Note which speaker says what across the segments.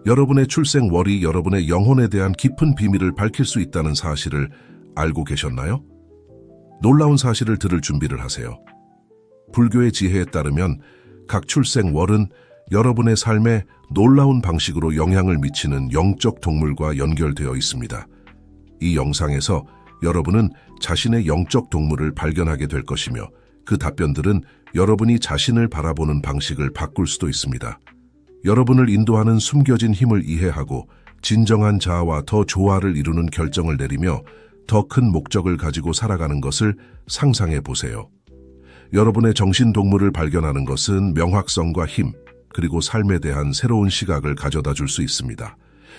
Speaker 1: 여러분의 출생월이 여러분의 영혼에 대한 깊은 비밀을 밝힐 수 있다는 사실을 알고 계셨나요? 놀라운 사실을 들을 준비를 하세요. 불교의 지혜에 따르면 각 출생월은 여러분의 삶에 놀라운 방식으로 영향을 미치는 영적 동물과 연결되어 있습니다. 이 영상에서 여러분은 자신의 영적 동물을 발견하게 될 것이며 그 답변들은 여러분이 자신을 바라보는 방식을 바꿀 수도 있습니다. 여러분을 인도하는 숨겨진 힘을 이해하고 진정한 자아와 더 조화를 이루는 결정을 내리며 더 큰 목적을 가지고 살아가는 것을 상상해 보세요. 여러분의 정신동물을 발견하는 것은 명확성과 힘, 그리고 삶에 대한 새로운 시각을 가져다 줄 수 있습니다.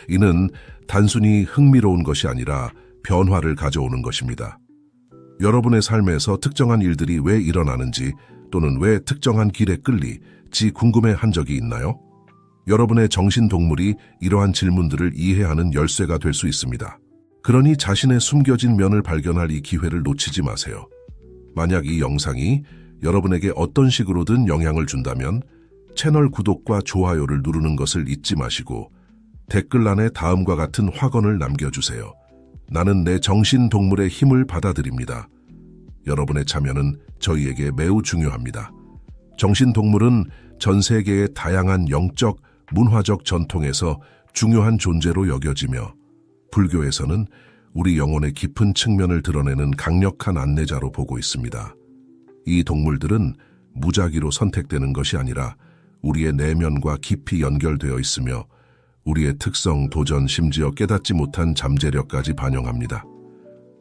Speaker 1: 이는 단순히 흥미로운 것이 아니라 변화를 가져오는 것입니다. 여러분의 삶에서 특정한 일들이 왜 일어나는지 또는 왜 특정한 길에 끌리지 궁금해 한 적이 있나요? 여러분의 정신동물이 이러한 질문들을 이해하는 열쇠가 될 수 있습니다. 그러니 자신의 숨겨진 면을 발견할 이 기회를 놓치지 마세요. 만약 이 영상이 여러분에게 어떤 식으로든 영향을 준다면 채널 구독과 좋아요를 누르는 것을 잊지 마시고 댓글란에 다음과 같은 확언을 남겨주세요. 나는 내 정신동물의 힘을 받아들입니다. 여러분의 참여는 저희에게 매우 중요합니다. 정신동물은 전 세계의 다양한 영적, 문화적 전통에서 중요한 존재로 여겨지며 불교에서는 우리 영혼의 깊은 측면을 드러내는 강력한 안내자로 보고 있습니다. 이 동물들은 무작위로 선택되는 것이 아니라 우리의 내면과 깊이 연결되어 있으며 우리의 특성, 도전, 심지어 깨닫지 못한 잠재력까지 반영합니다.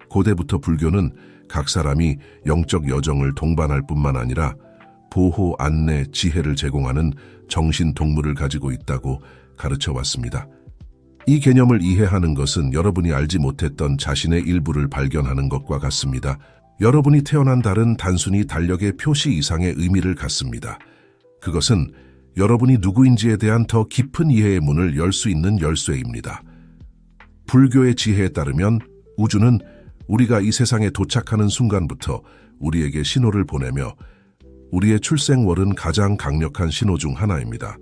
Speaker 1: 고대부터 불교는 각 사람이 영적 여정을 동반할 뿐만 아니라 보호, 안내, 지혜를 제공하는 정신동물을 가지고 있다고 가르쳐 왔습니다. 이 개념을 이해하는 것은 여러분이 알지 못했던 자신의 일부를 발견하는 것과 같습니다. 여러분이 태어난 달은 단순히 달력의 표시 이상의 의미를 갖습니다. 그것은 여러분이 누구인지에 대한 더 깊은 이해의 문을 열 수 있는 열쇠입니다. 불교의 지혜에 따르면 우주는 우리가 이 세상에 도착하는 순간부터 우리에게 신호를 보내며 우리의 출생월은 가장 강력한 신호 중 하나입니다.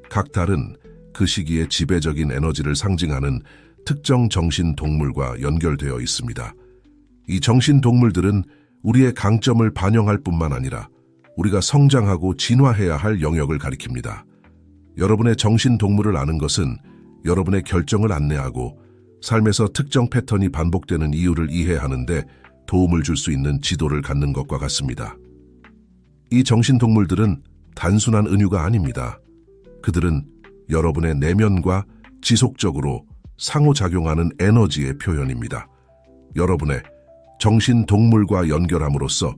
Speaker 1: 각 달은 그 시기의 지배적인 에너지를 상징하는 특정 정신동물과 연결되어 있습니다. 이 정신동물들은 우리의 강점을 반영할 뿐만 아니라 우리가 성장하고 진화해야 할 영역을 가리킵니다. 여러분의 정신동물을 아는 것은 여러분의 결정을 안내하고 삶에서 특정 패턴이 반복되는 이유를 이해하는 데 도움을 줄 수 있는 지도를 갖는 것과 같습니다. 이 정신동물들은 단순한 은유가 아닙니다. 그들은 여러분의 내면과 지속적으로 상호작용하는 에너지의 표현입니다. 여러분의 정신동물과 연결함으로써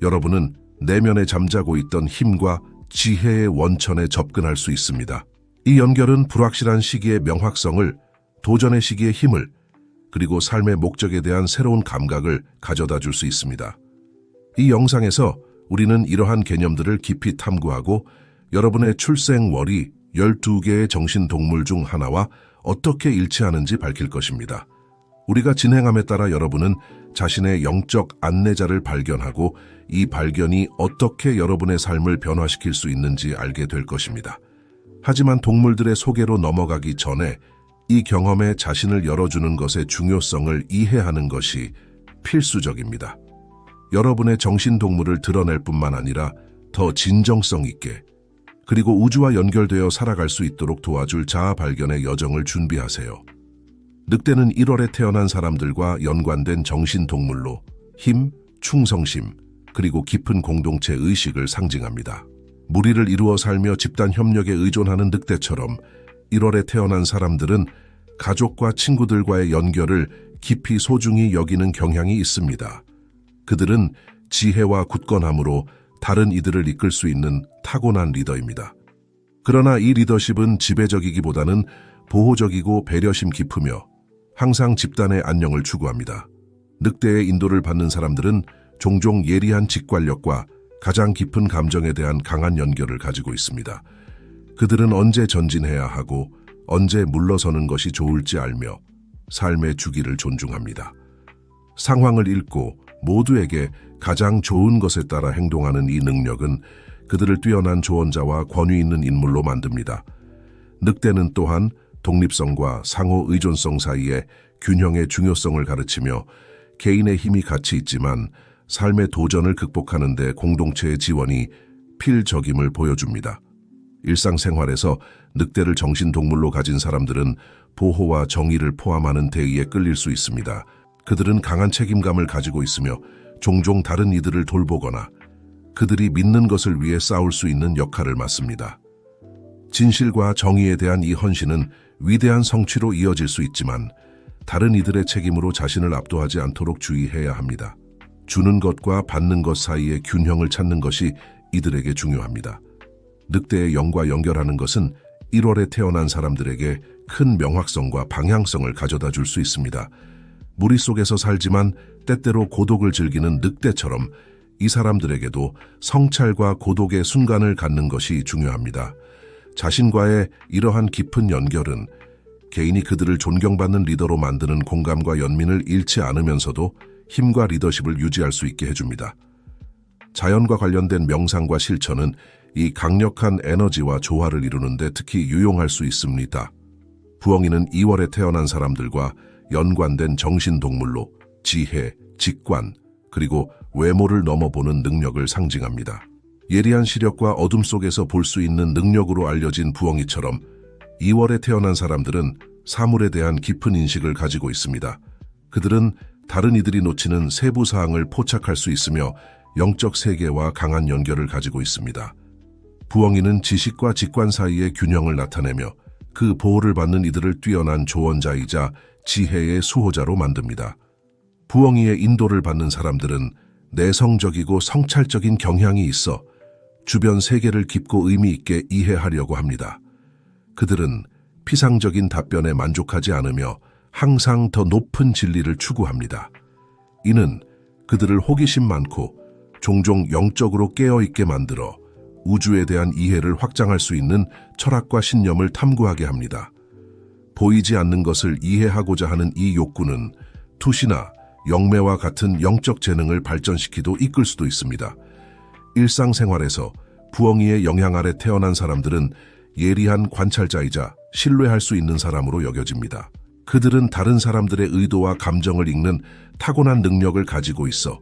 Speaker 1: 여러분은 내면에 잠자고 있던 힘과 지혜의 원천에 접근할 수 있습니다. 이 연결은 불확실한 시기의 명확성을, 도전의 시기의 힘을, 그리고 삶의 목적에 대한 새로운 감각을 가져다 줄 수 있습니다. 이 영상에서 우리는 이러한 개념들을 깊이 탐구하고 여러분의 출생월이 12개의 정신동물 중 하나와 어떻게 일치하는지 밝힐 것입니다. 우리가 진행함에 따라 여러분은 자신의 영적 안내자를 발견하고 이 발견이 어떻게 여러분의 삶을 변화시킬 수 있는지 알게 될 것입니다. 하지만 동물들의 소개로 넘어가기 전에 이 경험에 자신을 열어주는 것의 중요성을 이해하는 것이 필수적입니다. 여러분의 정신동물을 드러낼 뿐만 아니라 더 진정성 있게 그리고 우주와 연결되어 살아갈 수 있도록 도와줄 자아 발견의 여정을 준비하세요. 늑대는 1월에 태어난 사람들과 연관된 정신동물로 힘, 충성심, 그리고 깊은 공동체 의식을 상징합니다. 무리를 이루어 살며 집단 협력에 의존하는 늑대처럼 1월에 태어난 사람들은 가족과 친구들과의 연결을 깊이 소중히 여기는 경향이 있습니다. 그들은 지혜와 굳건함으로 다른 이들을 이끌 수 있는 타고난 리더입니다. 그러나 이 리더십은 지배적이기보다는 보호적이고 배려심 깊으며 항상 집단의 안녕을 추구합니다. 늑대의 인도를 받는 사람들은 종종 예리한 직관력과 가장 깊은 감정에 대한 강한 연결을 가지고 있습니다. 그들은 언제 전진해야 하고 언제 물러서는 것이 좋을지 알며 삶의 주기를 존중합니다. 상황을 읽고 모두에게 가장 좋은 것에 따라 행동하는 이 능력은 그들을 뛰어난 조언자와 권위 있는 인물로 만듭니다. 늑대는 또한 독립성과 상호 의존성 사이의 균형의 중요성을 가르치며 개인의 힘이 같이 있지만 삶의 도전을 극복하는 데 공동체의 지원이 필적임을 보여줍니다. 일상생활에서 늑대를 정신동물로 가진 사람들은 보호와 정의를 포함하는 대의에 끌릴 수 있습니다. 그들은 강한 책임감을 가지고 있으며 종종 다른 이들을 돌보거나 그들이 믿는 것을 위해 싸울 수 있는 역할을 맡습니다. 진실과 정의에 대한 이 헌신은 위대한 성취로 이어질 수 있지만 다른 이들의 책임으로 자신을 압도하지 않도록 주의해야 합니다. 주는 것과 받는 것 사이의 균형을 찾는 것이 이들에게 중요합니다. 늑대의 영과 연결하는 것은 1월에 태어난 사람들에게 큰 명확성과 방향성을 가져다 줄 수 있습니다. 무리 속에서 살지만 때때로 고독을 즐기는 늑대처럼 이 사람들에게도 성찰과 고독의 순간을 갖는 것이 중요합니다. 자신과의 이러한 깊은 연결은 개인이 그들을 존경받는 리더로 만드는 공감과 연민을 잃지 않으면서도 힘과 리더십을 유지할 수 있게 해줍니다. 자연과 관련된 명상과 실천은 이 강력한 에너지와 조화를 이루는데 특히 유용할 수 있습니다. 부엉이는 2월에 태어난 사람들과 연관된 정신동물로 지혜, 직관, 그리고 외모를 넘어보는 능력을 상징합니다. 예리한 시력과 어둠 속에서 볼 수 있는 능력으로 알려진 부엉이처럼 2월에 태어난 사람들은 사물에 대한 깊은 인식을 가지고 있습니다. 그들은 다른 이들이 놓치는 세부 사항을 포착할 수 있으며 영적 세계와 강한 연결을 가지고 있습니다. 부엉이는 지식과 직관 사이의 균형을 나타내며 그 보호를 받는 이들을 뛰어난 조언자이자 지혜의 수호자로 만듭니다. 부엉이의 인도를 받는 사람들은 내성적이고 성찰적인 경향이 있어 주변 세계를 깊고 의미 있게 이해하려고 합니다. 그들은 피상적인 답변에 만족하지 않으며 항상 더 높은 진리를 추구합니다. 이는 그들을 호기심 많고 종종 영적으로 깨어있게 만들어 우주에 대한 이해를 확장할 수 있는 철학과 신념을 탐구하게 합니다. 보이지 않는 것을 이해하고자 하는 이 욕구는 투시나 영매와 같은 영적 재능을 발전시키도 이끌 수도 있습니다. 일상생활에서 부엉이의 영향 아래 태어난 사람들은 예리한 관찰자이자 신뢰할 수 있는 사람으로 여겨집니다. 그들은 다른 사람들의 의도와 감정을 읽는 타고난 능력을 가지고 있어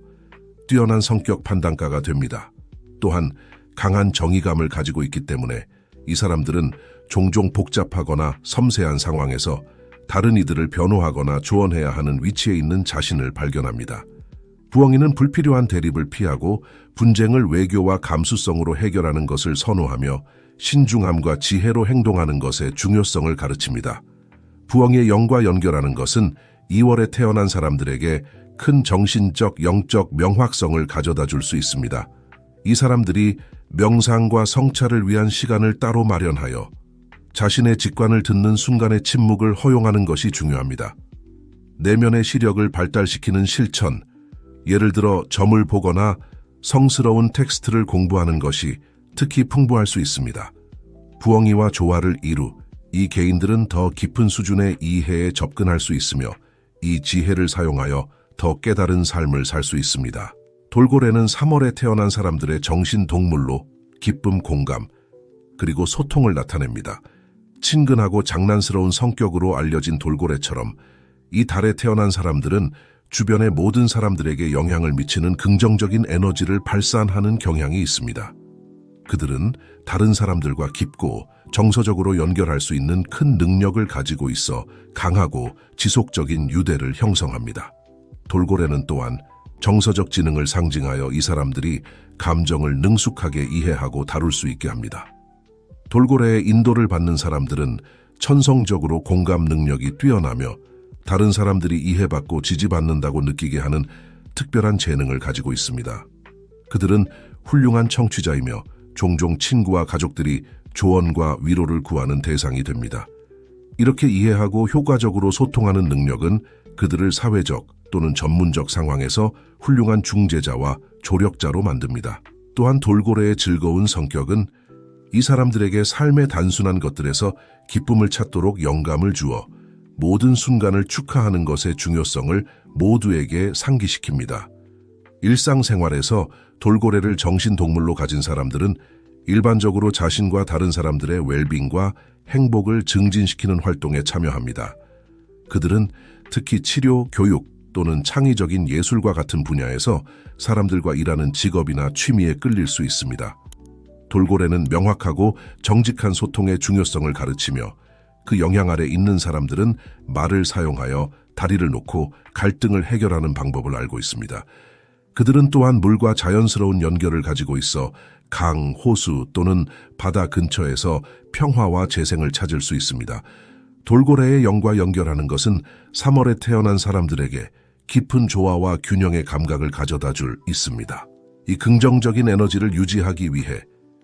Speaker 1: 뛰어난 성격 판단가가 됩니다. 또한 강한 정의감을 가지고 있기 때문에 이 사람들은 종종 복잡하거나 섬세한 상황에서 다른 이들을 변호하거나 조언해야 하는 위치에 있는 자신을 발견합니다. 부엉이는 불필요한 대립을 피하고 분쟁을 외교와 감수성으로 해결하는 것을 선호하며 신중함과 지혜로 행동하는 것의 중요성을 가르칩니다. 부엉이의 영과 연결하는 것은 2월에 태어난 사람들에게 큰 정신적, 영적 명확성을 가져다 줄 수 있습니다. 이 사람들이 명상과 성찰을 위한 시간을 따로 마련하여 자신의 직관을 듣는 순간의 침묵을 허용하는 것이 중요합니다. 내면의 시력을 발달시키는 실천, 예를 들어 점을 보거나 성스러운 텍스트를 공부하는 것이 특히 풍부할 수 있습니다. 부엉이와 조화를 이루 이 개인들은 더 깊은 수준의 이해에 접근할 수 있으며 이 지혜를 사용하여 더 깨달은 삶을 살 수 있습니다. 돌고래는 3월에 태어난 사람들의 정신동물로 기쁨, 공감, 그리고 소통을 나타냅니다. 친근하고 장난스러운 성격으로 알려진 돌고래처럼 이 달에 태어난 사람들은 주변의 모든 사람들에게 영향을 미치는 긍정적인 에너지를 발산하는 경향이 있습니다. 그들은 다른 사람들과 깊고 정서적으로 연결할 수 있는 큰 능력을 가지고 있어 강하고 지속적인 유대를 형성합니다. 돌고래는 또한 정서적 지능을 상징하여 이 사람들이 감정을 능숙하게 이해하고 다룰 수 있게 합니다. 돌고래의 인도를 받는 사람들은 천성적으로 공감 능력이 뛰어나며 다른 사람들이 이해받고 지지받는다고 느끼게 하는 특별한 재능을 가지고 있습니다. 그들은 훌륭한 청취자이며 종종 친구와 가족들이 조언과 위로를 구하는 대상이 됩니다. 이렇게 이해하고 효과적으로 소통하는 능력은 그들을 사회적 또는 전문적 상황에서 훌륭한 중재자와 조력자로 만듭니다. 또한 돌고래의 즐거운 성격은 이 사람들에게 삶의 단순한 것들에서 기쁨을 찾도록 영감을 주어 모든 순간을 축하하는 것의 중요성을 모두에게 상기시킵니다. 일상생활에서 돌고래를 정신동물로 가진 사람들은 일반적으로 자신과 다른 사람들의 웰빙과 행복을 증진시키는 활동에 참여합니다. 그들은 특히 치료, 교육 또는 창의적인 예술과 같은 분야에서 사람들과 일하는 직업이나 취미에 끌릴 수 있습니다. 돌고래는 명확하고 정직한 소통의 중요성을 가르치며 그 영향 아래 있는 사람들은 말을 사용하여 다리를 놓고 갈등을 해결하는 방법을 알고 있습니다. 그들은 또한 물과 자연스러운 연결을 가지고 있어 강, 호수 또는 바다 근처에서 평화와 재생을 찾을 수 있습니다. 돌고래의 영과 연결하는 것은 3월에 태어난 사람들에게 깊은 조화와 균형의 감각을 가져다 줄 있습니다. 이 긍정적인 에너지를 유지하기 위해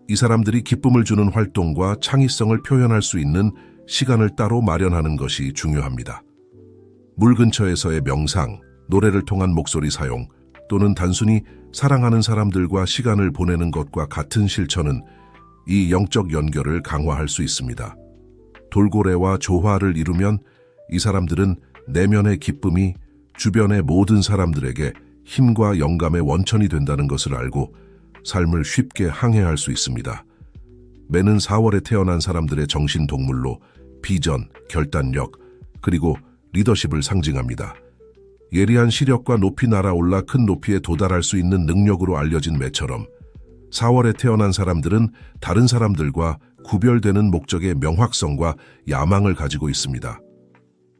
Speaker 1: 이 사람들이 기쁨을 주는 활동과 창의성을 표현할 수 있는 시간을 따로 마련하는 것이 중요합니다. 물 근처에서의 명상, 노래를 통한 목소리 사용, 또는 단순히 사랑하는 사람들과 시간을 보내는 것과 같은 실천은 이 영적 연결을 강화할 수 있습니다. 돌고래와 조화를 이루면 이 사람들은 내면의 기쁨이 주변의 모든 사람들에게 힘과 영감의 원천이 된다는 것을 알고 삶을 쉽게 항해할 수 있습니다. 매는 4월에 태어난 사람들의 정신 동물로 비전, 결단력, 그리고 리더십을 상징합니다. 예리한 시력과 높이 날아올라 큰 높이에 도달할 수 있는 능력으로 알려진 매처럼 4월에 태어난 사람들은 다른 사람들과 구별되는 목적의 명확성과 야망을 가지고 있습니다.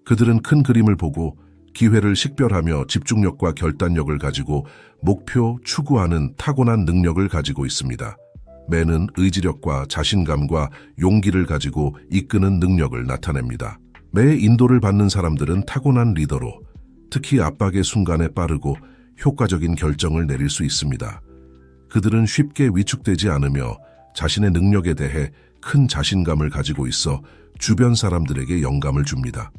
Speaker 1: 그들은 큰 그림을 보고 기회를 식별하며 집중력과 결단력을 가지고 목표, 추구하는 타고난 능력을 가지고 있습니다. 매는 의지력과 자신감과 용기를 가지고 이끄는 능력을 나타냅니다. 매의 인도를 받는 사람들은 타고난 리더로 특히 압박의 순간에 빠르고 효과적인 결정을 내릴 수 있습니다. 그들은 쉽게 위축되지 않으며 자신의 능력에 대해 큰 자신감을 가지고 있어 주변 사람들에게 영감을 줍니다.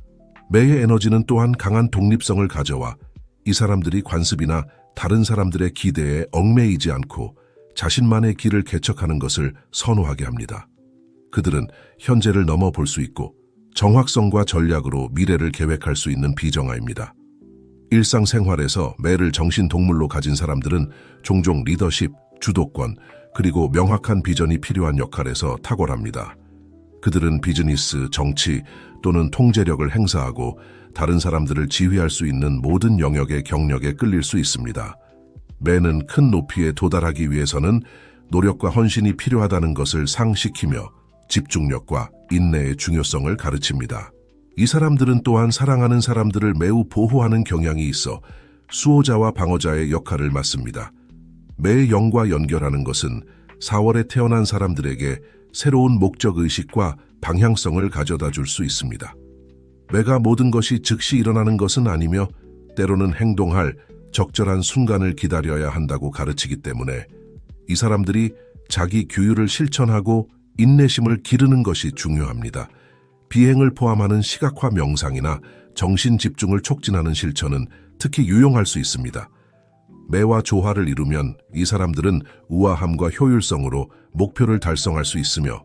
Speaker 1: 매의 에너지는 또한 강한 독립성을 가져와 이 사람들이 관습이나 다른 사람들의 기대에 얽매이지 않고 자신만의 길을 개척하는 것을 선호하게 합니다. 그들은 현재를 넘어볼 수 있고 정확성과 전략으로 미래를 계획할 수 있는 비정아입니다. 일상생활에서 매를 정신동물로 가진 사람들은 종종 리더십, 주도권, 그리고 명확한 비전이 필요한 역할에서 탁월합니다. 그들은 비즈니스, 정치 또는 통제력을 행사하고 다른 사람들을 지휘할 수 있는 모든 영역의 경력에 끌릴 수 있습니다. 매는 큰 높이에 도달하기 위해서는 노력과 헌신이 필요하다는 것을 상식히며 집중력과 인내의 중요성을 가르칩니다. 이 사람들은 또한 사랑하는 사람들을 매우 보호하는 경향이 있어 수호자와 방어자의 역할을 맡습니다. 매의 영과 연결하는 것은 4월에 태어난 사람들에게 새로운 목적의식과 방향성을 가져다 줄 수 있습니다. 매가 모든 것이 즉시 일어나는 것은 아니며 때로는 행동할 적절한 순간을 기다려야 한다고 가르치기 때문에 이 사람들이 자기 규율을 실천하고 인내심을 기르는 것이 중요합니다. 비행을 포함하는 시각화 명상이나 정신 집중을 촉진하는 실천은 특히 유용할 수 있습니다. 매와 조화를 이루면 이 사람들은 우아함과 효율성으로 목표를 달성할 수 있으며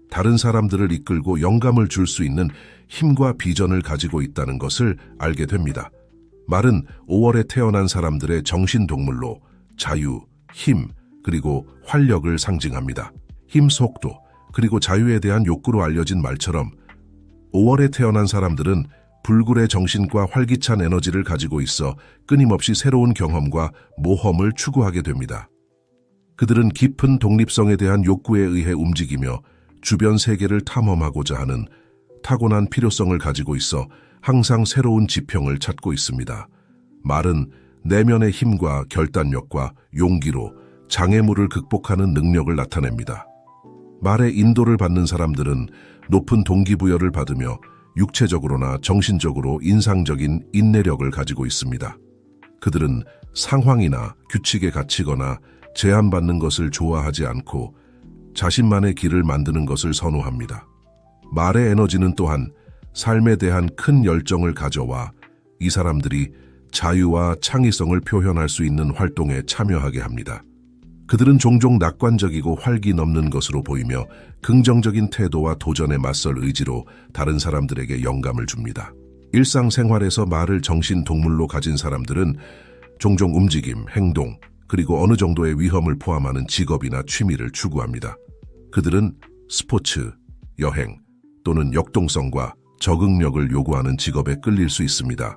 Speaker 1: 다른 사람들을 이끌고 영감을 줄 수 있는 힘과 비전을 가지고 있다는 것을 알게 됩니다. 말은 5월에 태어난 사람들의 정신동물로 자유, 힘, 그리고 활력을 상징합니다. 힘, 속도, 그리고 자유에 대한 욕구로 알려진 말처럼 5월에 태어난 사람들은 불굴의 정신과 활기찬 에너지를 가지고 있어 끊임없이 새로운 경험과 모험을 추구하게 됩니다. 그들은 깊은 독립성에 대한 욕구에 의해 움직이며 주변 세계를 탐험하고자 하는 타고난 필요성을 가지고 있어 항상 새로운 지평을 찾고 있습니다. 말은 내면의 힘과 결단력과 용기로 장애물을 극복하는 능력을 나타냅니다. 말의 인도를 받는 사람들은 높은 동기부여를 받으며 육체적으로나 정신적으로 인상적인 인내력을 가지고 있습니다. 그들은 상황이나 규칙에 갇히거나 제한받는 것을 좋아하지 않고 자신만의 길을 만드는 것을 선호합니다. 말의 에너지는 또한 삶에 대한 큰 열정을 가져와 이 사람들이 자유와 창의성을 표현할 수 있는 활동에 참여하게 합니다. 그들은 종종 낙관적이고 활기 넘는 것으로 보이며 긍정적인 태도와 도전에 맞설 의지로 다른 사람들에게 영감을 줍니다. 일상생활에서 말을 정신동물로 가진 사람들은 종종 움직임, 행동, 그리고 어느 정도의 위험을 포함하는 직업이나 취미를 추구합니다. 그들은 스포츠, 여행, 또는 역동성과 적응력을 요구하는 직업에 끌릴 수 있습니다.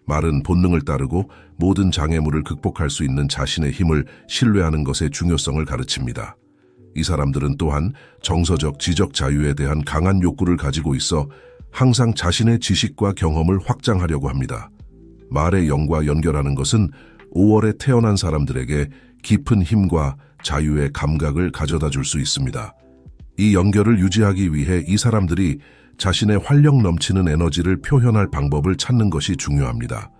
Speaker 1: 말은 본능을 따르고 모든 장애물을 극복할 수 있는 자신의 힘을 신뢰하는 것의 중요성을 가르칩니다. 이 사람들은 또한 정서적 지적 자유에 대한 강한 욕구를 가지고 있어 항상 자신의 지식과 경험을 확장하려고 합니다. 말의 영과 연결하는 것은 5월에 태어난 사람들에게 깊은 힘과 자유의 감각을 가져다 줄 수 있습니다. 이 연결을 유지하기 위해 이 사람들이 자신의 활력 넘치는 에너지를 표현할 방법을 찾는 것이 중요합니다.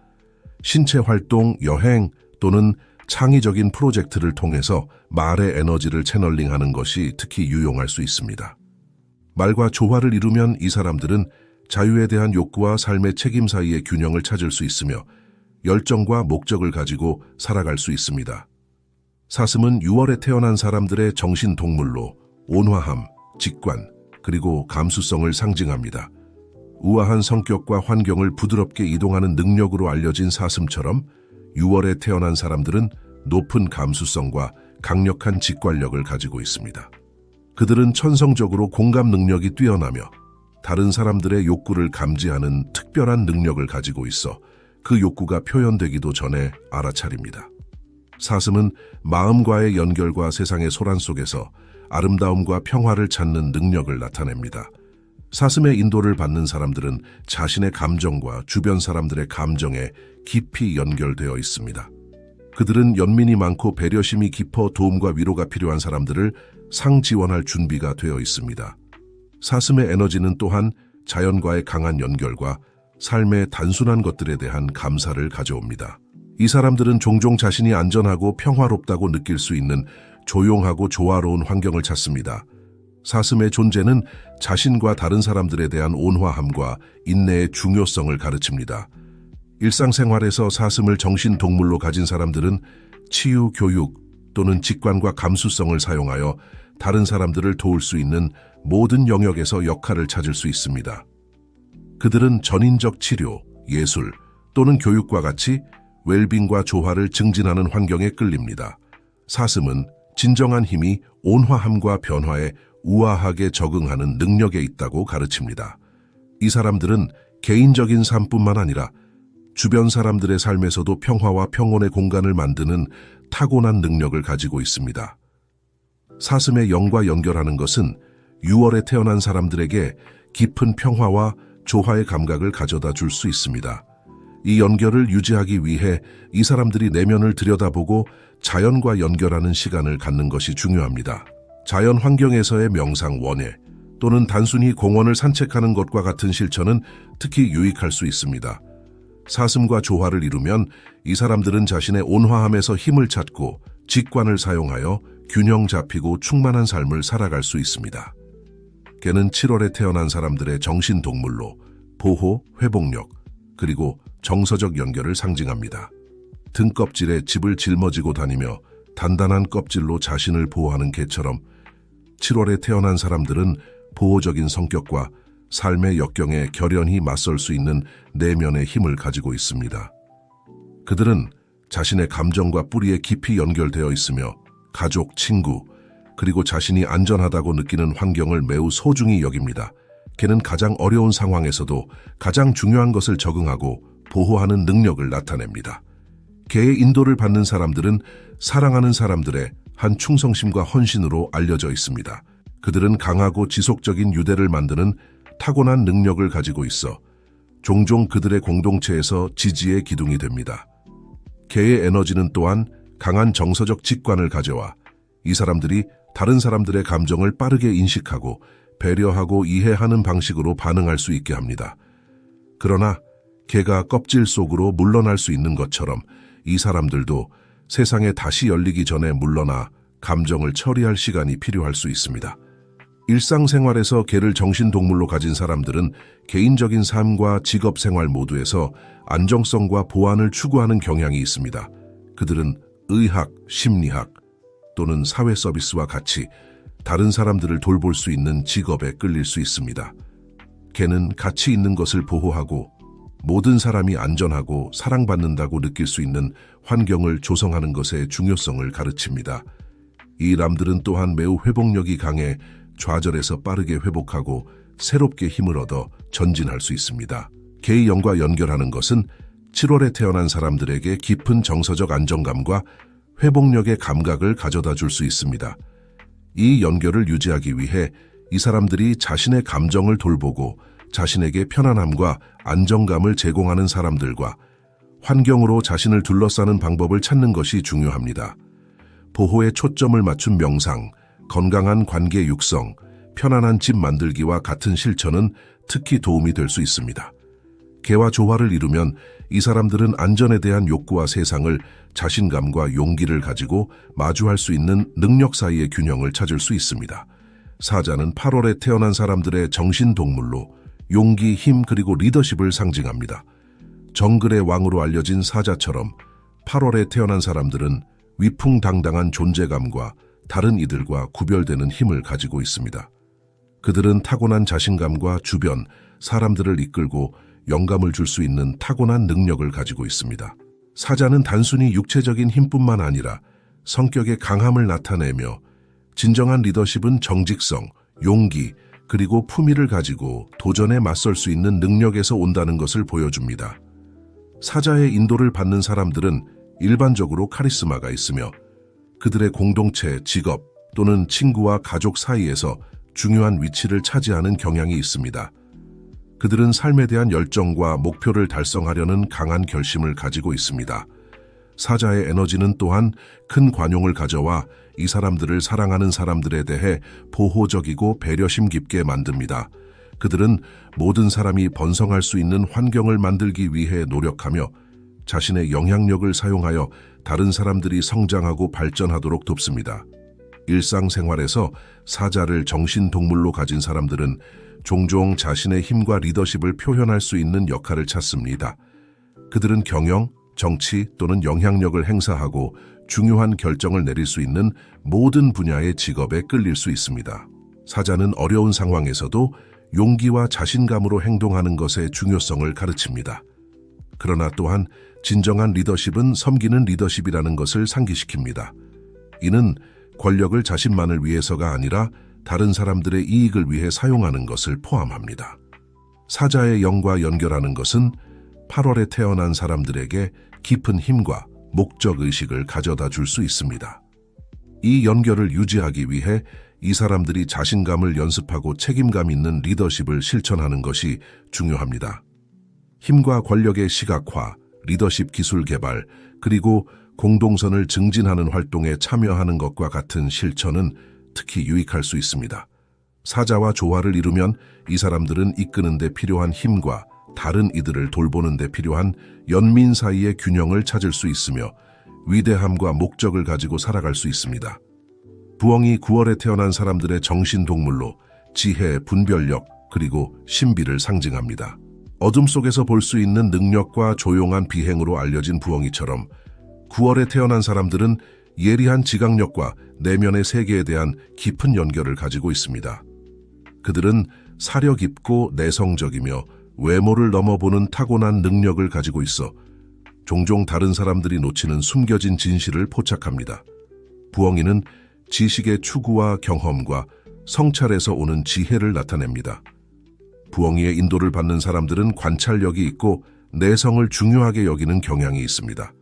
Speaker 1: 신체 활동, 여행 또는 창의적인 프로젝트를 통해서 말의 에너지를 채널링하는 것이 특히 유용할 수 있습니다. 말과 조화를 이루면 이 사람들은 자유에 대한 욕구와 삶의 책임 사이의 균형을 찾을 수 있으며 열정과 목적을 가지고 살아갈 수 있습니다. 사슴은 6월에 태어난 사람들의 정신 동물로 온화함, 직관, 그리고 감수성을 상징합니다. 우아한 성격과 환경을 부드럽게 이동하는 능력으로 알려진 사슴처럼 6월에 태어난 사람들은 높은 감수성과 강력한 직관력을 가지고 있습니다. 그들은 천성적으로 공감 능력이 뛰어나며 다른 사람들의 욕구를 감지하는 특별한 능력을 가지고 있어 그 욕구가 표현되기도 전에 알아차립니다. 사슴은 마음과의 연결과 세상의 소란 속에서 아름다움과 평화를 찾는 능력을 나타냅니다. 사슴의 인도를 받는 사람들은 자신의 감정과 주변 사람들의 감정에 깊이 연결되어 있습니다. 그들은 연민이 많고 배려심이 깊어 도움과 위로가 필요한 사람들을 상지원할 준비가 되어 있습니다. 사슴의 에너지는 또한 자연과의 강한 연결과 삶의 단순한 것들에 대한 감사를 가져옵니다. 이 사람들은 종종 자신이 안전하고 평화롭다고 느낄 수 있는 조용하고 조화로운 환경을 찾습니다. 사슴의 존재는 자신과 다른 사람들에 대한 온화함과 인내의 중요성을 가르칩니다. 일상생활에서 사슴을 정신동물로 가진 사람들은 치유, 교육 또는 직관과 감수성을 사용하여 다른 사람들을 도울 수 있는 모든 영역에서 역할을 찾을 수 있습니다. 그들은 전인적 치료, 예술 또는 교육과 같이 웰빙과 조화를 증진하는 환경에 끌립니다. 사슴은 진정한 힘이 온화함과 변화에 우아하게 적응하는 능력에 있다고 가르칩니다. 이 사람들은 개인적인 삶뿐만 아니라 주변 사람들의 삶에서도 평화와 평온의 공간을 만드는 타고난 능력을 가지고 있습니다. 사슴의 영과 연결하는 것은 6월에 태어난 사람들에게 깊은 평화와 조화의 감각을 가져다 줄 수 있습니다. 이 연결을 유지하기 위해 이 사람들이 내면을 들여다보고 자연과 연결하는 시간을 갖는 것이 중요합니다. 자연 환경에서의 명상 원예 또는 단순히 공원을 산책하는 것과 같은 실천은 특히 유익할 수 있습니다. 사슴과 조화를 이루면 이 사람들은 자신의 온화함에서 힘을 찾고 직관을 사용하여 균형 잡히고 충만한 삶을 살아갈 수 있습니다. 개는 7월에 태어난 사람들의 정신동물로 보호, 회복력, 그리고 정서적 연결을 상징합니다. 등껍질에 집을 짊어지고 다니며 단단한 껍질로 자신을 보호하는 개처럼 7월에 태어난 사람들은 보호적인 성격과 삶의 역경에 결연히 맞설 수 있는 내면의 힘을 가지고 있습니다. 그들은 자신의 감정과 뿌리에 깊이 연결되어 있으며 가족, 친구, 그리고 자신이 안전하다고 느끼는 환경을 매우 소중히 여깁니다. 개는 가장 어려운 상황에서도 가장 중요한 것을 적응하고 보호하는 능력을 나타냅니다. 개의 인도를 받는 사람들은 사랑하는 사람들의 한 충성심과 헌신으로 알려져 있습니다. 그들은 강하고 지속적인 유대를 만드는 타고난 능력을 가지고 있어 종종 그들의 공동체에서 지지의 기둥이 됩니다. 개의 에너지는 또한 강한 정서적 직관을 가져와 이 사람들이 다른 사람들의 감정을 빠르게 인식하고 배려하고 이해하는 방식으로 반응할 수 있게 합니다. 그러나 개가 껍질 속으로 물러날 수 있는 것처럼 이 사람들도 세상에 다시 열리기 전에 물러나 감정을 처리할 시간이 필요할 수 있습니다. 일상생활에서 개를 정신동물로 가진 사람들은 개인적인 삶과 직업생활 모두에서 안정성과 보안을 추구하는 경향이 있습니다. 그들은 의학, 심리학 또는 사회 서비스와 같이 다른 사람들을 돌볼 수 있는 직업에 끌릴 수 있습니다. 개는 가치 있는 것을 보호하고 모든 사람이 안전하고 사랑받는다고 느낄 수 있는 환경을 조성하는 것의 중요성을 가르칩니다. 이 람들은 또한 매우 회복력이 강해 좌절에서 빠르게 회복하고 새롭게 힘을 얻어 전진할 수 있습니다. 개의 영과 연결하는 것은 7월에 태어난 사람들에게 깊은 정서적 안정감과 회복력의 감각을 가져다 줄 수 있습니다. 이 연결을 유지하기 위해 이 사람들이 자신의 감정을 돌보고 자신에게 편안함과 안정감을 제공하는 사람들과 환경으로 자신을 둘러싸는 방법을 찾는 것이 중요합니다. 보호에 초점을 맞춘 명상, 건강한 관계 육성, 편안한 집 만들기와 같은 실천은 특히 도움이 될 수 있습니다. 개와 조화를 이루면 이 사람들은 안전에 대한 욕구와 세상을 자신감과 용기를 가지고 마주할 수 있는 능력 사이의 균형을 찾을 수 있습니다. 사자는 8월에 태어난 사람들의 정신동물로 용기, 힘 그리고 리더십을 상징합니다. 정글의 왕으로 알려진 사자처럼 8월에 태어난 사람들은 위풍당당한 존재감과 다른 이들과 구별되는 힘을 가지고 있습니다. 그들은 타고난 자신감과 주변, 사람들을 이끌고 영감을 줄 수 있는 타고난 능력을 가지고 있습니다. 사자는 단순히 육체적인 힘뿐만 아니라 성격의 강함을 나타내며 진정한 리더십은 정직성, 용기, 그리고 품위를 가지고 도전에 맞설 수 있는 능력에서 온다는 것을 보여줍니다. 사자의 인도를 받는 사람들은 일반적으로 카리스마가 있으며 그들의 공동체, 직업 또는 친구와 가족 사이에서 중요한 위치를 차지하는 경향이 있습니다. 그들은 삶에 대한 열정과 목표를 달성하려는 강한 결심을 가지고 있습니다. 사자의 에너지는 또한 큰 관용을 가져와 이 사람들을 사랑하는 사람들에 대해 보호적이고 배려심 깊게 만듭니다. 그들은 모든 사람이 번성할 수 있는 환경을 만들기 위해 노력하며 자신의 영향력을 사용하여 다른 사람들이 성장하고 발전하도록 돕습니다. 일상생활에서 사자를 정신동물로 가진 사람들은 종종 자신의 힘과 리더십을 표현할 수 있는 역할을 찾습니다. 그들은 경영, 정치 또는 영향력을 행사하고 중요한 결정을 내릴 수 있는 모든 분야의 직업에 끌릴 수 있습니다. 사자는 어려운 상황에서도 용기와 자신감으로 행동하는 것의 중요성을 가르칩니다. 그러나 또한 진정한 리더십은 섬기는 리더십이라는 것을 상기시킵니다. 이는 권력을 자신만을 위해서가 아니라 다른 사람들의 이익을 위해 사용하는 것을 포함합니다. 사자의 영과 연결하는 것은 8월에 태어난 사람들에게 깊은 힘과 목적의식을 가져다 줄 수 있습니다. 이 연결을 유지하기 위해 이 사람들이 자신감을 연습하고 책임감 있는 리더십을 실천하는 것이 중요합니다. 힘과 권력의 시각화, 리더십 기술 개발, 그리고 공동선을 증진하는 활동에 참여하는 것과 같은 실천은 특히 유익할 수 있습니다. 사자와 조화를 이루면 이 사람들은 이끄는 데 필요한 힘과 다른 이들을 돌보는 데 필요한 연민 사이의 균형을 찾을 수 있으며 위대함과 목적을 가지고 살아갈 수 있습니다. 부엉이 9월에 태어난 사람들의 정신동물로 지혜, 분별력, 그리고 신비를 상징합니다. 어둠 속에서 볼 수 있는 능력과 조용한 비행으로 알려진 부엉이처럼 9월에 태어난 사람들은 예리한 지각력과 내면의 세계에 대한 깊은 연결을 가지고 있습니다. 그들은 사려 깊고 내성적이며 외모를 넘어보는 타고난 능력을 가지고 있어 종종 다른 사람들이 놓치는 숨겨진 진실을 포착합니다. 부엉이는 지식의 추구와 경험과 성찰에서 오는 지혜를 나타냅니다. 부엉이의 인도를 받는 사람들은 관찰력이 있고 내성을 중요하게 여기는 경향이 있습니다.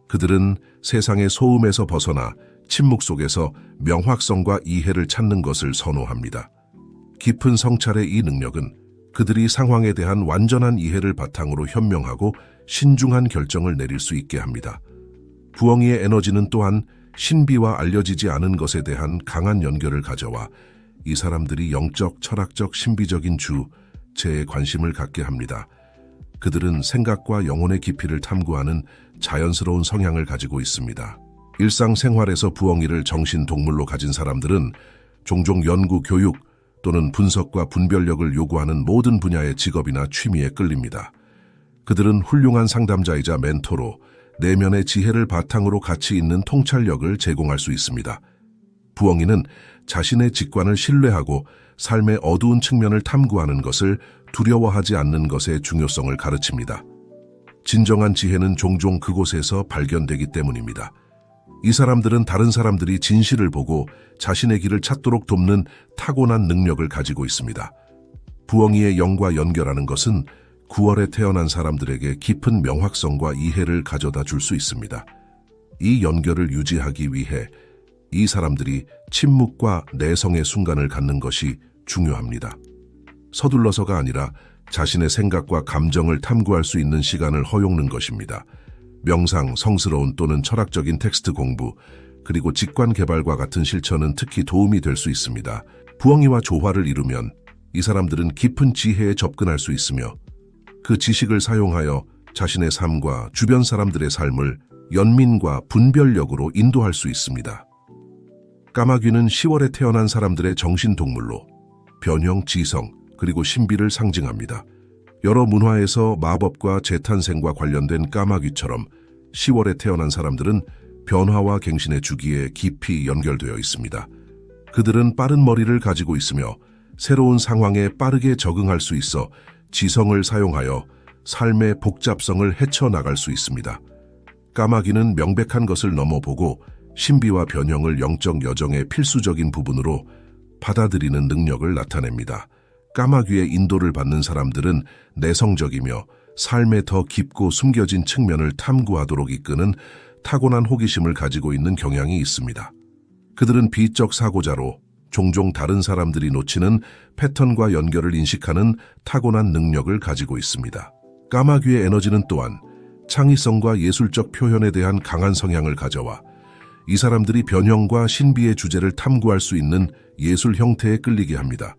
Speaker 1: 그들은 세상의 소음에서 벗어나 침묵 속에서 명확성과 이해를 찾는 것을 선호합니다. 깊은 성찰의 이 능력은 그들이 상황에 대한 완전한 이해를 바탕으로 현명하고 신중한 결정을 내릴 수 있게 합니다. 부엉이의 에너지는 또한 신비와 알려지지 않은 것에 대한 강한 연결을 가져와 이 사람들이 영적, 철학적, 신비적인 주제에 관심을 갖게 합니다. 그들은 생각과 영혼의 깊이를 탐구하는 자연스러운 성향을 가지고 있습니다. 일상생활에서 부엉이를 정신동물로 가진 사람들은 종종 연구, 교육 또는 분석과 분별력을 요구하는 모든 분야의 직업이나 취미에 끌립니다. 그들은 훌륭한 상담자이자 멘토로 내면의 지혜를 바탕으로 가치 있는 통찰력을 제공할 수 있습니다. 부엉이는 자신의 직관을 신뢰하고 삶의 어두운 측면을 탐구하는 것을 두려워하지 않는 것의 중요성을 가르칩니다. 진정한 지혜는 종종 그곳에서 발견되기 때문입니다. 이 사람들은 다른 사람들이 진실을 보고 자신의 길을 찾도록 돕는 타고난 능력을 가지고 있습니다. 부엉이의 영과 연결하는 것은 9월에 태어난 사람들에게 깊은 명확성과 이해를 가져다 줄 수 있습니다. 이 연결을 유지하기 위해 이 사람들이 침묵과 내성의 순간을 갖는 것이 중요합니다. 서둘러서가 아니라 자신의 생각과 감정을 탐구할 수 있는 시간을 허용하는 것입니다. 명상, 성스러운 또는 철학적인 텍스트 공부, 그리고 직관 개발과 같은 실천은 특히 도움이 될 수 있습니다. 부엉이와 조화를 이루면 이 사람들은 깊은 지혜에 접근할 수 있으며 그 지식을 사용하여 자신의 삶과 주변 사람들의 삶을 연민과 분별력으로 인도할 수 있습니다. 까마귀는 10월에 태어난 사람들의 정신동물로 변형, 지성, 그리고 신비를 상징합니다. 여러 문화에서 마법과 재탄생과 관련된 까마귀처럼 10월에 태어난 사람들은 변화와 갱신의 주기에 깊이 연결되어 있습니다. 그들은 빠른 머리를 가지고 있으며 새로운 상황에 빠르게 적응할 수 있어 지성을 사용하여 삶의 복잡성을 헤쳐나갈 수 있습니다. 까마귀는 명백한 것을 넘어보고 신비와 변형을 영적 여정의 필수적인 부분으로 받아들이는 능력을 나타냅니다. 까마귀의 인도를 받는 사람들은 내성적이며 삶의 더 깊고 숨겨진 측면을 탐구하도록 이끄는 타고난 호기심을 가지고 있는 경향이 있습니다. 그들은 비적 사고자로 종종 다른 사람들이 놓치는 패턴과 연결을 인식하는 타고난 능력을 가지고 있습니다. 까마귀의 에너지는 또한 창의성과 예술적 표현에 대한 강한 성향을 가져와 이 사람들이 변형과 신비의 주제를 탐구할 수 있는 예술 형태에 끌리게 합니다.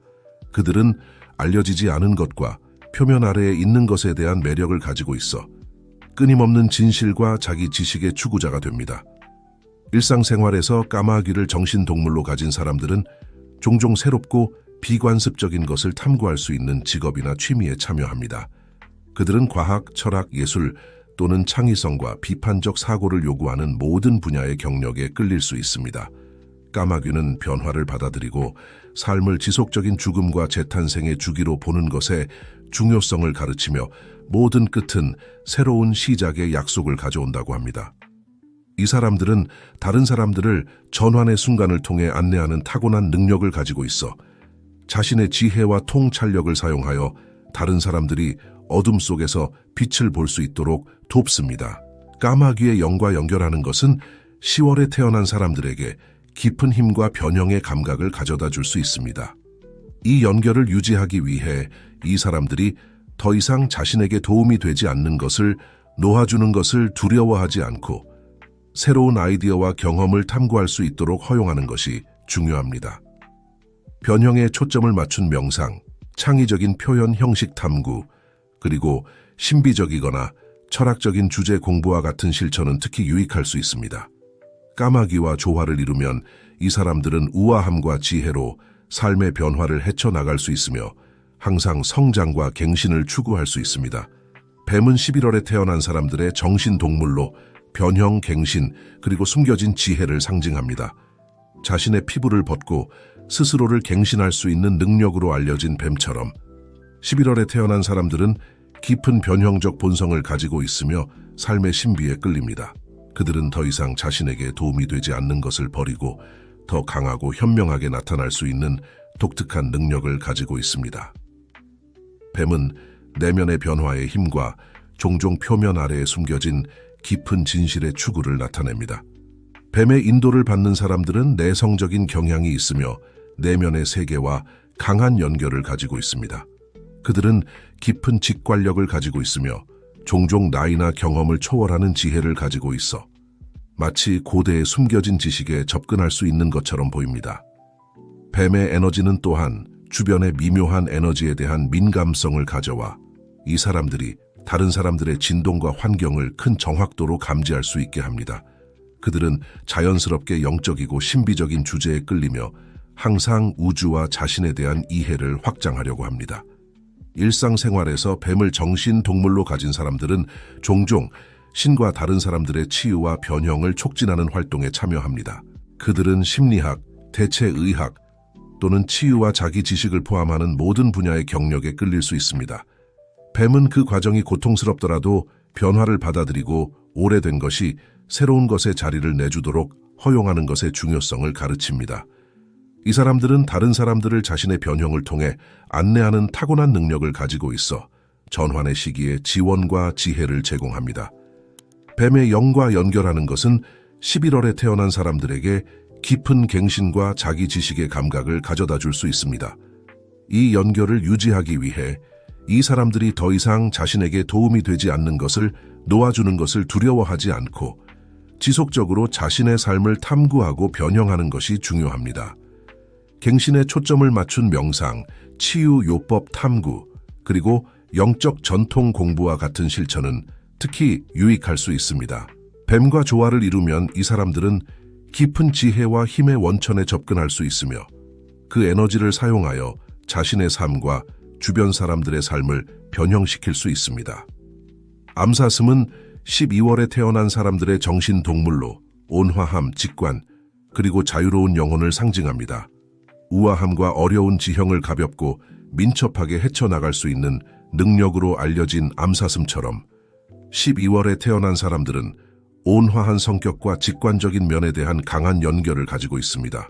Speaker 1: 그들은 알려지지 않은 것과 표면 아래에 있는 것에 대한 매력을 가지고 있어 끊임없는 진실과 자기 지식의 추구자가 됩니다. 일상생활에서 까마귀를 정신동물로 가진 사람들은 종종 새롭고 비관습적인 것을 탐구할 수 있는 직업이나 취미에 참여합니다. 그들은 과학, 철학, 예술 또는 창의성과 비판적 사고를 요구하는 모든 분야의 경력에 끌릴 수 있습니다. 까마귀는 변화를 받아들이고 삶을 지속적인 죽음과 재탄생의 주기로 보는 것에 중요성을 가르치며 모든 끝은 새로운 시작의 약속을 가져온다고 합니다. 이 사람들은 다른 사람들을 전환의 순간을 통해 안내하는 타고난 능력을 가지고 있어 자신의 지혜와 통찰력을 사용하여 다른 사람들이 어둠 속에서 빛을 볼 수 있도록 돕습니다. 까마귀의 영과 연결하는 것은 10월에 태어난 사람들에게 깊은 힘과 변형의 감각을 가져다 줄 수 있습니다. 이 연결을 유지하기 위해 이 사람들이 더 이상 자신에게 도움이 되지 않는 것을 놓아주는 것을 두려워하지 않고 새로운 아이디어와 경험을 탐구할 수 있도록 허용하는 것이 중요합니다. 변형에 초점을 맞춘 명상, 창의적인 표현 형식 탐구, 그리고 신비적이거나 철학적인 주제 공부와 같은 실천은 특히 유익할 수 있습니다. 까마귀와 조화를 이루면 이 사람들은 우아함과 지혜로 삶의 변화를 헤쳐나갈 수 있으며 항상 성장과 갱신을 추구할 수 있습니다. 뱀은 11월에 태어난 사람들의 정신동물로 변형, 갱신, 그리고 숨겨진 지혜를 상징합니다. 자신의 피부를 벗고 스스로를 갱신할 수 있는 능력으로 알려진 뱀처럼 11월에 태어난 사람들은 깊은 변형적 본성을 가지고 있으며 삶의 신비에 끌립니다. 그들은 더 이상 자신에게 도움이 되지 않는 것을 버리고 더 강하고 현명하게 나타날 수 있는 독특한 능력을 가지고 있습니다. 뱀은 내면의 변화의 힘과 종종 표면 아래에 숨겨진 깊은 진실의 추구를 나타냅니다. 뱀의 인도를 받는 사람들은 내성적인 경향이 있으며 내면의 세계와 강한 연결을 가지고 있습니다. 그들은 깊은 직관력을 가지고 있으며 종종 나이나 경험을 초월하는 지혜를 가지고 있어 마치 고대의 숨겨진 지식에 접근할 수 있는 것처럼 보입니다. 뱀의 에너지는 또한 주변의 미묘한 에너지에 대한 민감성을 가져와 이 사람들이 다른 사람들의 진동과 환경을 큰 정확도로 감지할 수 있게 합니다. 그들은 자연스럽게 영적이고 신비적인 주제에 끌리며 항상 우주와 자신에 대한 이해를 확장하려고 합니다. 일상생활에서 뱀을 정신동물로 가진 사람들은 종종 신과 다른 사람들의 치유와 변형을 촉진하는 활동에 참여합니다. 그들은 심리학, 대체의학 또는 치유와 자기 지식을 포함하는 모든 분야의 경력에 끌릴 수 있습니다. 뱀은 그 과정이 고통스럽더라도 변화를 받아들이고 오래된 것이 새로운 것에 자리를 내주도록 허용하는 것의 중요성을 가르칩니다. 이 사람들은 다른 사람들을 자신의 변형을 통해 안내하는 타고난 능력을 가지고 있어 전환의 시기에 지원과 지혜를 제공합니다. 뱀의 영과 연결하는 것은 11월에 태어난 사람들에게 깊은 갱신과 자기 지식의 감각을 가져다 줄 수 있습니다. 이 연결을 유지하기 위해 이 사람들이 더 이상 자신에게 도움이 되지 않는 것을 놓아주는 것을 두려워하지 않고 지속적으로 자신의 삶을 탐구하고 변형하는 것이 중요합니다. 갱신에 초점을 맞춘 명상, 치유 요법 탐구, 그리고 영적 전통 공부와 같은 실천은 특히 유익할 수 있습니다. 뱀과 조화를 이루면 이 사람들은 깊은 지혜와 힘의 원천에 접근할 수 있으며 그 에너지를 사용하여 자신의 삶과 주변 사람들의 삶을 변형시킬 수 있습니다. 암사슴은 12월에 태어난 사람들의 정신 동물로 온화함, 직관, 그리고 자유로운 영혼을 상징합니다. 우아함과 어려운 지형을 가볍고 민첩하게 헤쳐나갈 수 있는 능력으로 알려진 암사슴처럼 12월에 태어난 사람들은 온화한 성격과 직관적인 면에 대한 강한 연결을 가지고 있습니다.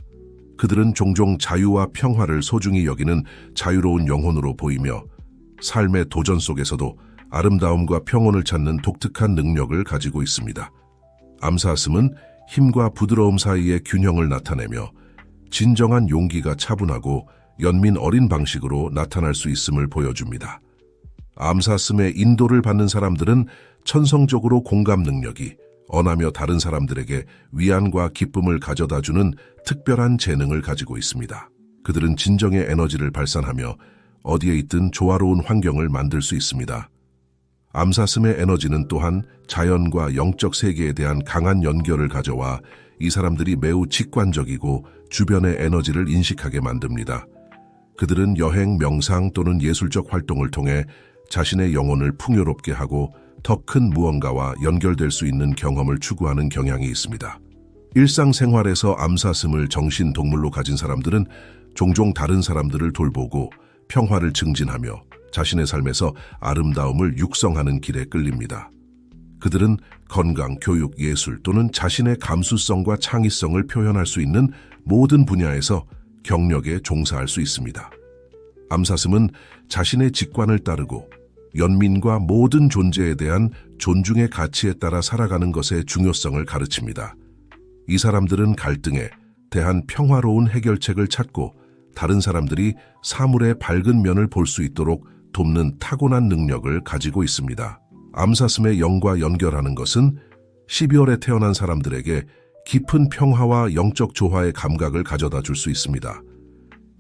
Speaker 1: 그들은 종종 자유와 평화를 소중히 여기는 자유로운 영혼으로 보이며 삶의 도전 속에서도 아름다움과 평온을 찾는 독특한 능력을 가지고 있습니다. 암사슴은 힘과 부드러움 사이의 균형을 나타내며 진정한 용기가 차분하고 연민 어린 방식으로 나타날 수 있음을 보여줍니다. 암사슴의 인도를 받는 사람들은 천성적으로 공감 능력이 언하며 다른 사람들에게 위안과 기쁨을 가져다주는 특별한 재능을 가지고 있습니다. 그들은 진정의 에너지를 발산하며 어디에 있든 조화로운 환경을 만들 수 있습니다. 암사슴의 에너지는 또한 자연과 영적 세계에 대한 강한 연결을 가져와 이 사람들이 매우 직관적이고 주변의 에너지를 인식하게 만듭니다. 그들은 여행, 명상 또는 예술적 활동을 통해 자신의 영혼을 풍요롭게 하고 더 큰 무언가와 연결될 수 있는 경험을 추구하는 경향이 있습니다. 일상생활에서 암사슴을 정신동물로 가진 사람들은 종종 다른 사람들을 돌보고 평화를 증진하며 자신의 삶에서 아름다움을 육성하는 길에 끌립니다. 그들은 건강, 교육, 예술 또는 자신의 감수성과 창의성을 표현할 수 있는 모든 분야에서 경력에 종사할 수 있습니다. 암사슴은 자신의 직관을 따르고 연민과 모든 존재에 대한 존중의 가치에 따라 살아가는 것의 중요성을 가르칩니다. 이 사람들은 갈등에 대한 평화로운 해결책을 찾고 다른 사람들이 사물의 밝은 면을 볼 수 있도록 돕는 타고난 능력을 가지고 있습니다. 암사슴의 영과 연결하는 것은 12월에 태어난 사람들에게 깊은 평화와 영적 조화의 감각을 가져다 줄 수 있습니다.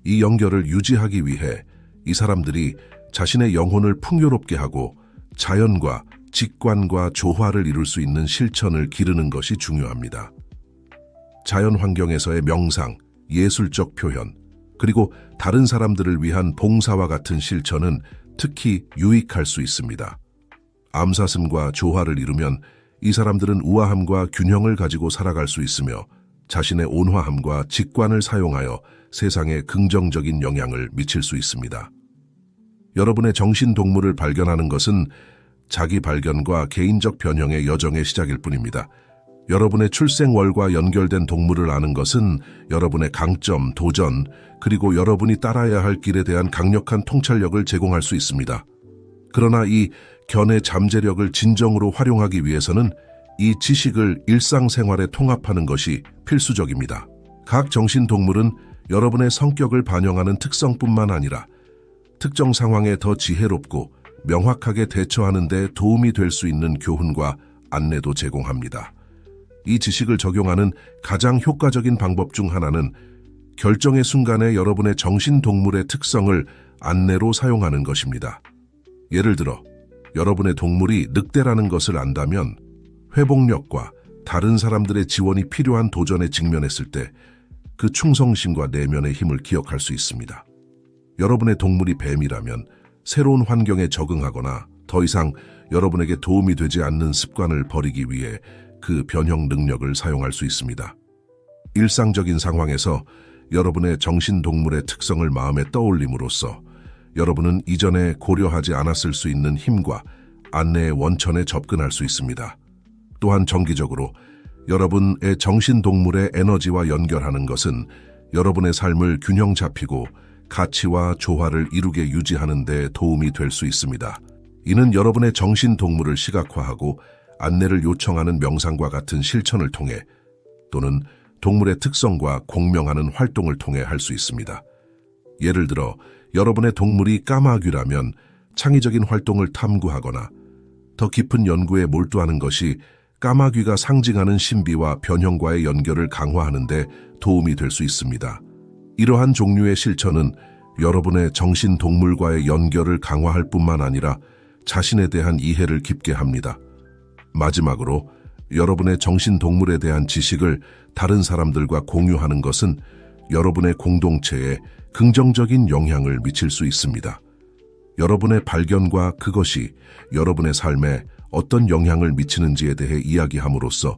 Speaker 1: 이 연결을 유지하기 위해 이 사람들이 자신의 영혼을 풍요롭게 하고 자연과 직관과 조화를 이룰 수 있는 실천을 기르는 것이 중요합니다. 자연 환경에서의 명상, 예술적 표현, 그리고 다른 사람들을 위한 봉사와 같은 실천은 특히 유익할 수 있습니다. 암사슴과 조화를 이루면 이 사람들은 우아함과 균형을 가지고 살아갈 수 있으며 자신의 온화함과 직관을 사용하여 세상에 긍정적인 영향을 미칠 수 있습니다. 여러분의 정신동물을 발견하는 것은 자기 발견과 개인적 변형의 여정의 시작일 뿐입니다. 여러분의 출생월과 연결된 동물을 아는 것은 여러분의 강점, 도전, 그리고 여러분이 따라야 할 길에 대한 강력한 통찰력을 제공할 수 있습니다. 그러나 이 견해 잠재력을 진정으로 활용하기 위해서는 이 지식을 일상생활에 통합하는 것이 필수적입니다. 각 정신동물은 여러분의 성격을 반영하는 특성뿐만 아니라 특정 상황에 더 지혜롭고 명확하게 대처하는 데 도움이 될 수 있는 교훈과 안내도 제공합니다. 이 지식을 적용하는 가장 효과적인 방법 중 하나는 결정의 순간에 여러분의 정신동물의 특성을 안내로 사용하는 것입니다. 예를 들어, 여러분의 동물이 늑대라는 것을 안다면 회복력과 다른 사람들의 지원이 필요한 도전에 직면했을 때 그 충성심과 내면의 힘을 기억할 수 있습니다. 여러분의 동물이 뱀이라면 새로운 환경에 적응하거나 더 이상 여러분에게 도움이 되지 않는 습관을 버리기 위해 그 변형 능력을 사용할 수 있습니다. 일상적인 상황에서 여러분의 정신동물의 특성을 마음에 떠올림으로써 여러분은 이전에 고려하지 않았을 수 있는 힘과 안내의 원천에 접근할 수 있습니다. 또한 정기적으로 여러분의 정신동물의 에너지와 연결하는 것은 여러분의 삶을 균형 잡히고 가치와 조화를 이루게 유지하는 데 도움이 될 수 있습니다. 이는 여러분의 정신 동물을 시각화하고 안내를 요청하는 명상과 같은 실천을 통해 또는 동물의 특성과 공명하는 활동을 통해 할 수 있습니다. 예를 들어 여러분의 동물이 까마귀라면 창의적인 활동을 탐구하거나 더 깊은 연구에 몰두하는 것이 까마귀가 상징하는 신비와 변형과의 연결을 강화하는 데 도움이 될 수 있습니다. 이러한 종류의 실천은 여러분의 정신 동물과의 연결을 강화할 뿐만 아니라 자신에 대한 이해를 깊게 합니다. 마지막으로 여러분의 정신 동물에 대한 지식을 다른 사람들과 공유하는 것은 여러분의 공동체에 긍정적인 영향을 미칠 수 있습니다. 여러분의 발견과 그것이 여러분의 삶에 어떤 영향을 미치는지에 대해 이야기함으로써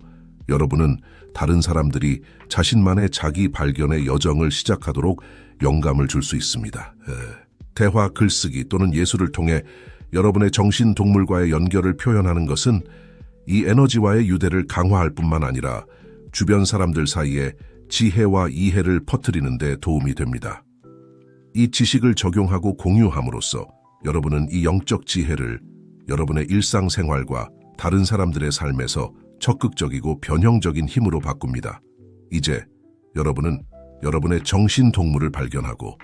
Speaker 1: 여러분은 다른 사람들이 자신만의 자기 발견의 여정을 시작하도록 영감을 줄 수 있습니다. 대화, 글쓰기 또는 예술을 통해 여러분의 정신 동물과의 연결을 표현하는 것은 이 에너지와의 유대를 강화할 뿐만 아니라 주변 사람들 사이에 지혜와 이해를 퍼뜨리는 데 도움이 됩니다. 이 지식을 적용하고 공유함으로써 여러분은 이 영적 지혜를 여러분의 일상생활과 다른 사람들의 삶에서 적극적이고 변형적인 힘으로 바꿉니다. 이제 여러분은 여러분의 정신 동물을 발견하고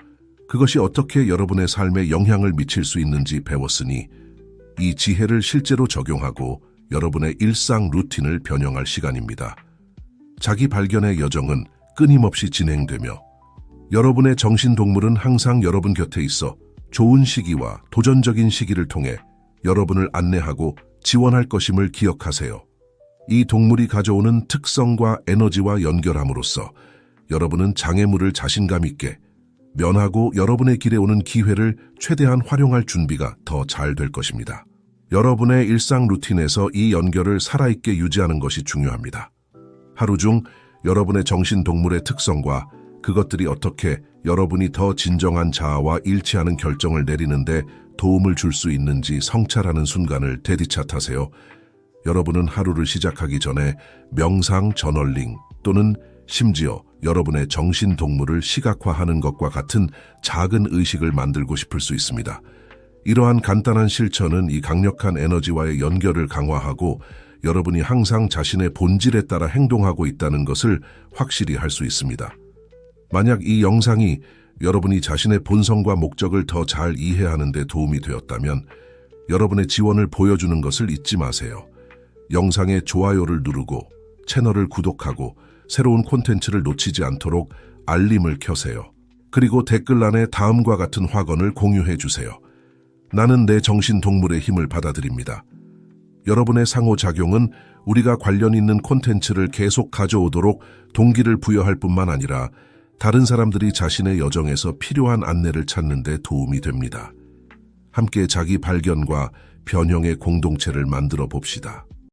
Speaker 1: 그것이 어떻게 여러분의 삶에 영향을 미칠 수 있는지 배웠으니 이 지혜를 실제로 적용하고 여러분의 일상 루틴을 변형할 시간입니다. 자기 발견의 여정은 끊임없이 진행되며 여러분의 정신 동물은 항상 여러분 곁에 있어 좋은 시기와 도전적인 시기를 통해 여러분을 안내하고 지원할 것임을 기억하세요. 이 동물이 가져오는 특성과 에너지와 연결함으로써 여러분은 장애물을 자신감 있게 면하고 여러분의 길에 오는 기회를 최대한 활용할 준비가 더 잘 될 것입니다. 여러분의 일상 루틴에서 이 연결을 살아있게 유지하는 것이 중요합니다. 하루 중 여러분의 정신 동물의 특성과 그것들이 어떻게 여러분이 더 진정한 자아와 일치하는 결정을 내리는데 도움을 줄 수 있는지 성찰하는 순간을 되디찻하세요. 여러분은 하루를 시작하기 전에 명상, 저널링 또는 심지어 여러분의 정신 동물을 시각화하는 것과 같은 작은 의식을 만들고 싶을 수 있습니다. 이러한 간단한 실천은 이 강력한 에너지와의 연결을 강화하고 여러분이 항상 자신의 본질에 따라 행동하고 있다는 것을 확실히 할 수 있습니다. 만약 이 영상이 여러분이 자신의 본성과 목적을 더 잘 이해하는 데 도움이 되었다면 여러분의 지원을 보여주는 것을 잊지 마세요. 영상에 좋아요를 누르고 채널을 구독하고 새로운 콘텐츠를 놓치지 않도록 알림을 켜세요. 그리고 댓글란에 다음과 같은 확언을 공유해 주세요. 나는 내 정신 동물의 힘을 받아들입니다. 여러분의 상호작용은 우리가 관련 있는 콘텐츠를 계속 가져오도록 동기를 부여할 뿐만 아니라 다른 사람들이 자신의 여정에서 필요한 안내를 찾는 데 도움이 됩니다. 함께 자기 발견과 변형의 공동체를 만들어 봅시다.